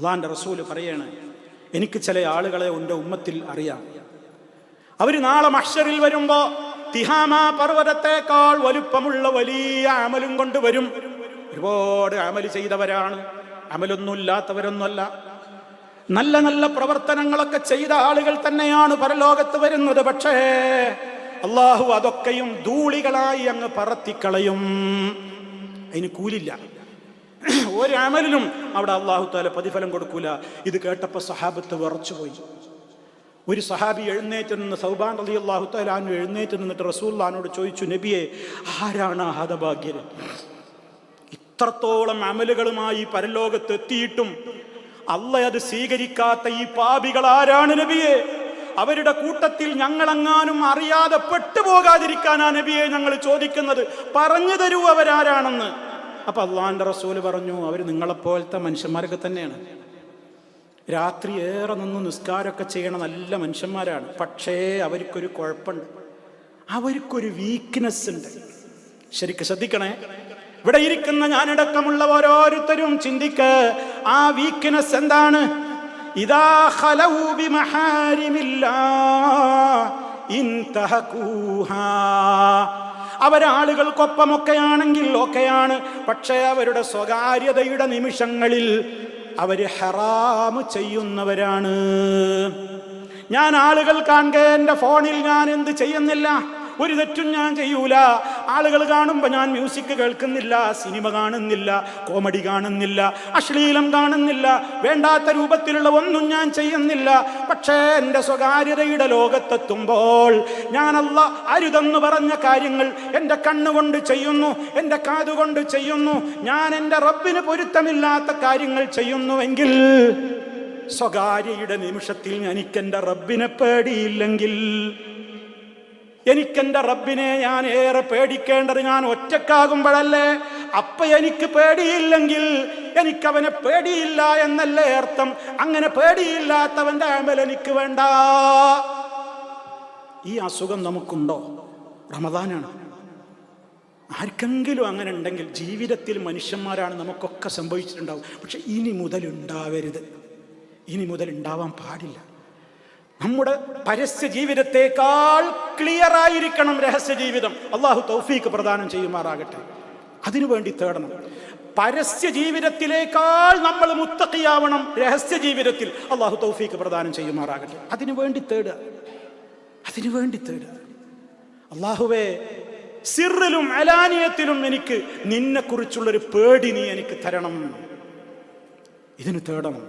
അള്ളാന്റെ റസൂല് പറയാണ്, എനിക്ക് ചില ആളുകളെ എൻ്റെ ഉമ്മത്തിൽ അറിയാം. അവർ നാളെ മഹ്ശറിൽ വരുമ്പോ തിഹാമ പർവ്വതത്തെക്കാൾ വലുപ്പമുള്ള വലിയ അമലും കൊണ്ടുവരും. ഒരുപാട് അമല് ചെയ്തവരാണ്, അമലൊന്നുമില്ലാത്തവരൊന്നുമല്ല. നല്ല നല്ല പ്രവർത്തനങ്ങളൊക്കെ ചെയ്ത ആളുകൾ തന്നെയാണ് പരലോകത്ത് വരുന്നത്. പക്ഷേ അള്ളാഹു അതൊക്കെയും ധൂളികളായി അങ്ങ് പറത്തിക്കളയും. അതിന് കൂലില്ല. ഒരു അമലിനും അവിടെ അള്ളാഹു തആല പ്രതിഫലം കൊടുക്കൂല. ഇത് കേട്ടപ്പോൾ സഹാബത്ത് വിറച്ചുപോയി. ഒരു സഹാബി എഴുന്നേറ്റ് നിന്ന്, സൗബാൻ റളിയല്ലാഹു തആല അൻഹു എഴുന്നേറ്റ് നിന്നിട്ട് റസൂലുള്ളാഹിനോട് ചോദിച്ചു, നബിയെ, ആരാണ് ആ ഹതഭാഗ്യൻ? ഇത്രത്തോളം അമലുകളുമായി പരലോകത്ത് എത്തിയിട്ടും അള്ളാഹ് അത് സ്വീകരിക്കാത്ത ഈ പാപികൾ ആരാണ് നബിയെ? അവരുടെ കൂട്ടത്തിൽ ഞങ്ങളെങ്ങാനും അറിയാതെ പെട്ടുപോകാതിരിക്കാനാ നബിയെ ഞങ്ങൾ ചോദിക്കുന്നത്. പറഞ്ഞു തരൂ അവരാരാണെന്ന്. അപ്പൊ അള്ളാഹിന്റെ റസൂല് പറഞ്ഞു, അവർ നിങ്ങളെപ്പോലത്തെ മനുഷ്യന്മാരൊക്കെ തന്നെയാണ്. രാത്രി ഏറെ നിന്ന് നിസ്കാരമൊക്കെ ചെയ്യണ നല്ല മനുഷ്യന്മാരാണ്. പക്ഷേ അവർക്കൊരു കുഴപ്പമുണ്ട്, അവർക്കൊരു വീക്ക്നെസ് ഉണ്ട്. ശരിക്കും ശ്രദ്ധിക്കണേ. ഇവിടെ ഇരിക്കുന്ന ഞാനടക്കമുള്ള ഓരോരുത്തരും ചിന്തിക്ക, ആ വീക്ക്നെസ് എന്താണ്? ഇദാ ഖലൗ ബിമഹാരിമില്ലാഹ് ഇൻതഹകൂഹാ. അവരാളുകൾക്കൊപ്പമൊക്കെയാണെങ്കിൽ ഒക്കെയാണ്, പക്ഷേ അവരുടെ സ്വകാര്യതയുടെ നിമിഷങ്ങളിൽ അവര് ഹറാമ് ചെയ്യുന്നവരാണ്. ഞാൻ ആളുകൾ കാണുക എൻ്റെ ഫോണിൽ ഞാൻ എന്ത് ചെയ്യുന്നില്ല, ഒരു തെറ്റും ഞാൻ ചെയ്യൂല. ആളുകൾ കാണുമ്പോൾ ഞാൻ മ്യൂസിക് കേൾക്കുന്നില്ല, സിനിമ കാണുന്നില്ല, കോമഡി കാണുന്നില്ല, അശ്ലീലം കാണുന്നില്ല, വേണ്ടാത്ത രൂപത്തിലുള്ള ഒന്നും ഞാൻ ചെയ്യുന്നില്ല. പക്ഷേ എൻ്റെ സ്വകാര്യതയുടെ ലോകത്തെത്തുമ്പോൾ ഞാൻ അല്ലാഹ് അരുതെന്ന് പറഞ്ഞ കാര്യങ്ങൾ എൻ്റെ കണ്ണുകൊണ്ട് ചെയ്യുന്നു, എൻ്റെ കാതുകൊണ്ട് ചെയ്യുന്നു. ഞാൻ എൻ്റെ റബ്ബിന് പൊരുത്തമില്ലാത്ത കാര്യങ്ങൾ ചെയ്യുന്നുവെങ്കിൽ, സ്വകാര്യയുടെ നിമിഷത്തിൽ എനിക്കെൻ്റെ റബ്ബിനെ പേടിയില്ലെങ്കിൽ, എനിക്കെൻ്റെ റബ്ബിനെ ഞാൻ ഏറെ പേടിക്കേണ്ടത് ഞാൻ ഒറ്റക്കാകുമ്പോഴല്ലേ. അപ്പൊ എനിക്ക് പേടിയില്ലെങ്കിൽ എനിക്കവനെ പേടിയില്ല എന്നല്ലേ അർത്ഥം. അങ്ങനെ പേടിയില്ലാത്തവന്റെ അമൽ എനിക്ക് വേണ്ട. ഈ അസുഖം നമുക്കുണ്ടോ? റമദാനാണ്. ആർക്കെങ്കിലും അങ്ങനെ ഉണ്ടെങ്കിൽ, ജീവിതത്തിൽ മനുഷ്യന്മാരാണ്, നമുക്കൊക്കെ സംഭവിച്ചിട്ടുണ്ടാവും. പക്ഷെ ഇനി മുതൽ ഉണ്ടാവരുത്, ഇനി മുതൽ ഉണ്ടാവാൻ പാടില്ല. നമ്മുടെ പരസ്യ ജീവിതത്തെക്കാൾ ക്ലിയർ ആയിരിക്കണം രഹസ്യ ജീവിതം. അള്ളാഹു തൗഫീഖ് പ്രദാനം ചെയ്യുമാറാകട്ടെ. അതിനുവേണ്ടി തേടണം. പരസ്യ ജീവിതത്തിലേക്കാൾ നമ്മൾ മുത്തഖിയാവണം രഹസ്യ ജീവിതത്തിൽ. അള്ളാഹു തൗഫീഖ് പ്രദാനം ചെയ്യുമാറാകട്ടെ. അതിനുവേണ്ടി തേടുക, അതിനുവേണ്ടി തേടുക. അള്ളാഹുവേ, സിറിലും അലാനിയത്തിലും എനിക്ക് നിന്നെ കുറിച്ചുള്ളൊരു പേടി നീ എനിക്ക് തരണം. ഇതിന് തേടണം.